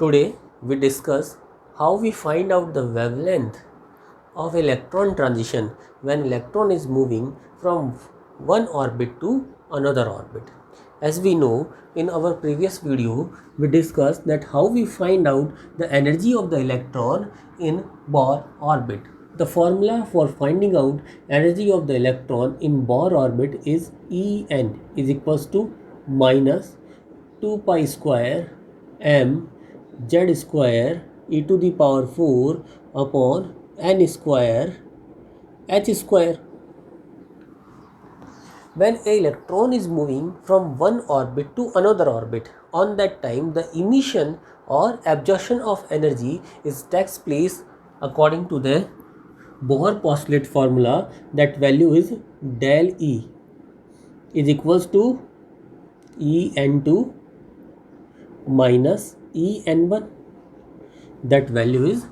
Today we discuss how we find out the wavelength of electron transition when electron is moving from one orbit to another orbit. As we know, in our previous video we discussed that how we find out the energy of the electron in Bohr orbit. The formula for finding out energy of the electron in Bohr orbit is En is equals to minus 2 pi square m z square e to the power 4 upon n square h square. When an electron is moving from one orbit to another orbit, on that time the emission or absorption of energy takes place according to the Bohr postulate formula. That value is del E is equals to En2 minus En1. That value is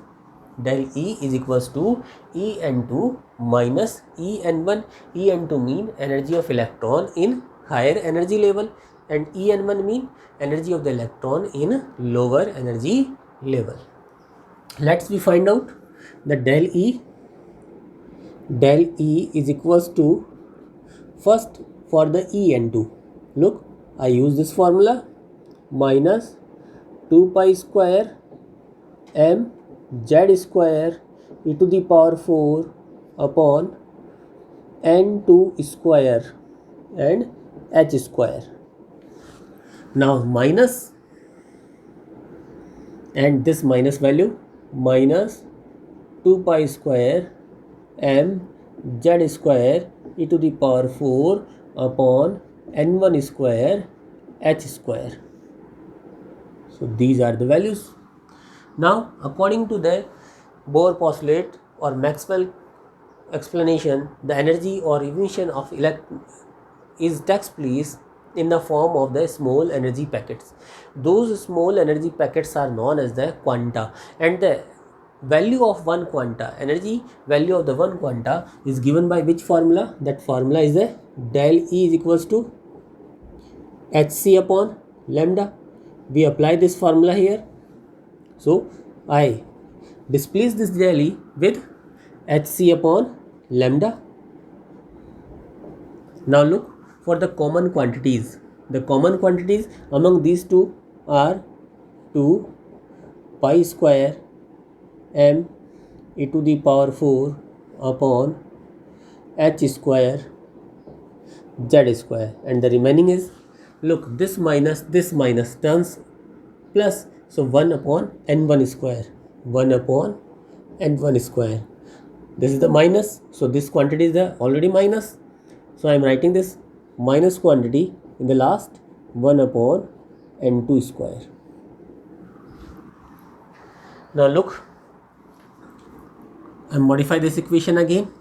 del E is equals to En2 minus En1. En2 mean energy of electron in higher energy level and En1 mean energy of the electron in lower energy level. Let's we find out the del E. Del E is equals to, first for the En2, look, I use this formula, minus 2 pi square m z square e to the power 4 upon n2 square and h square. Now minus, and this minus value, minus 2 pi square m z square e to the power 4 upon n1 square h square. So these are the values. Now according to the Bohr postulate or Maxwell explanation, the energy or emission of takes place in the form of the small energy packets. Those small energy packets are known as the quanta, and the value of one quanta, energy value of the one quanta is given by which formula? That formula is the del E is equals to hc upon lambda. We apply this formula here. So I displace this del E with hc upon lambda. Now look for the common quantities. The common quantities among these two are 2 pi square m e to the power 4 upon h square z square, and the remaining is, look, this minus turns plus, so 1 upon n1 square, 1 upon n1 square. This is the minus, so this quantity is the already minus, so I am writing this minus quantity in the last, 1 upon n2 square. Now look, I modify this equation again.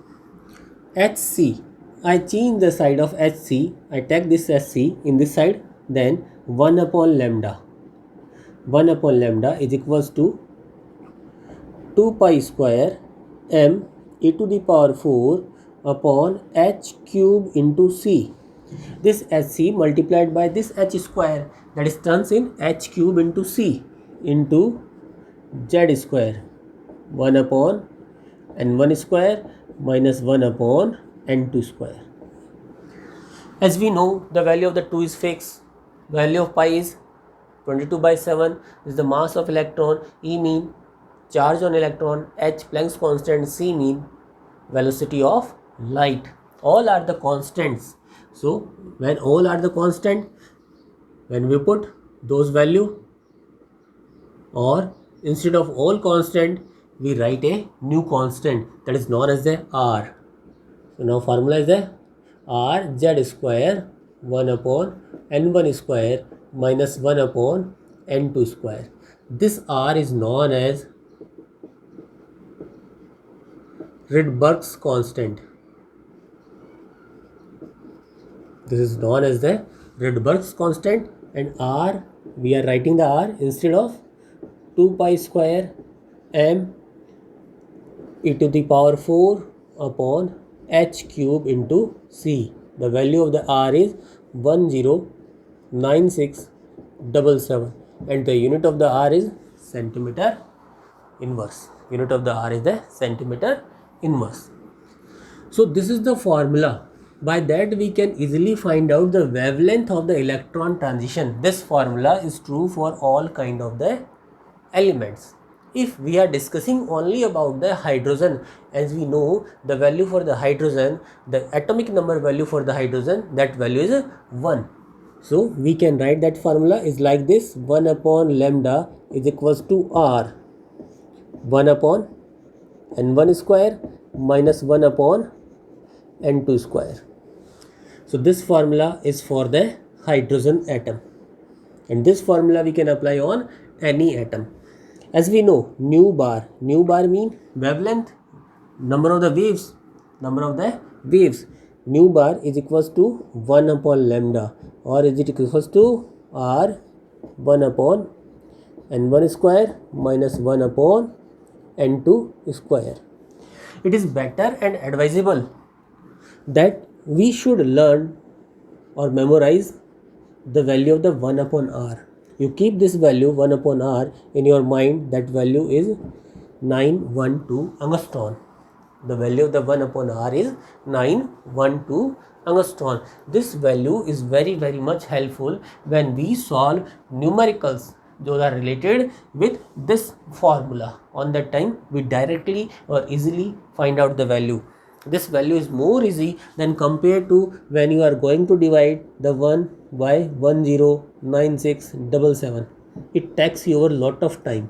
Hc, I change the side of Hc, I take this Hc in this side, then 1 upon lambda. 1 upon lambda is equals to 2 pi square m e to the power 4 upon h cube into c. This Hc multiplied by this h square, that is turns in h cube into c into z square, 1 upon n1 square minus 1 upon n2 square. As we know, the value of the 2 is fixed. Value of pi is 22 by 7 is the mass of electron, E mean charge on electron, H Planck's constant, C mean velocity of light. All are the constants. So when all are the constant, when we put those value, or instead of all constant we write a new constant, that is known as the R. So now formula is the R z square 1 upon n1 square minus 1 upon n2 square. This R is known as Rydberg's constant. This is known as the Rydberg's constant, and R, we are writing the R instead of 2 pi square m e to the power 4 upon h cube into c. The value of the R is 109677 and the unit of the R is centimeter inverse. Unit of the R is the centimeter inverse. So this is the formula. By that we can easily find out the wavelength of the electron transition. This formula is true for all kind of the elements. If we are discussing only about the hydrogen, as we know the value for the hydrogen, the atomic number value for the hydrogen, that value is 1. So we can write that formula is like this: 1 upon lambda is equals to R 1 upon N1 square minus 1 upon N2 square. So this formula is for the hydrogen atom, and this formula we can apply on any atom. As we know, nu bar mean wavelength, number of the waves. Nu bar is equals to 1 upon lambda, or is it equals to R 1 upon N1 square minus 1 upon N2 square. It is better and advisable that we should learn or memorize the value of the 1 upon R. You keep this value 1 upon R in your mind. That value is 912 angstrom. The value of the 1 upon R is 912 angstrom. This value is very much helpful when we solve numericals. Those are related with this formula. On that time we directly or easily find out the value. This value is more easy than compared to when you are going to divide the 1 by 109677. It takes you a lot of time.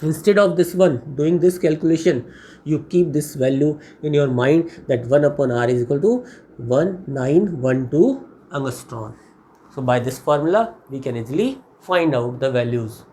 Instead of this one doing this calculation, you keep this value in your mind, that 1 upon R is equal to 1912 angstrom. So by this formula we can easily find out the values.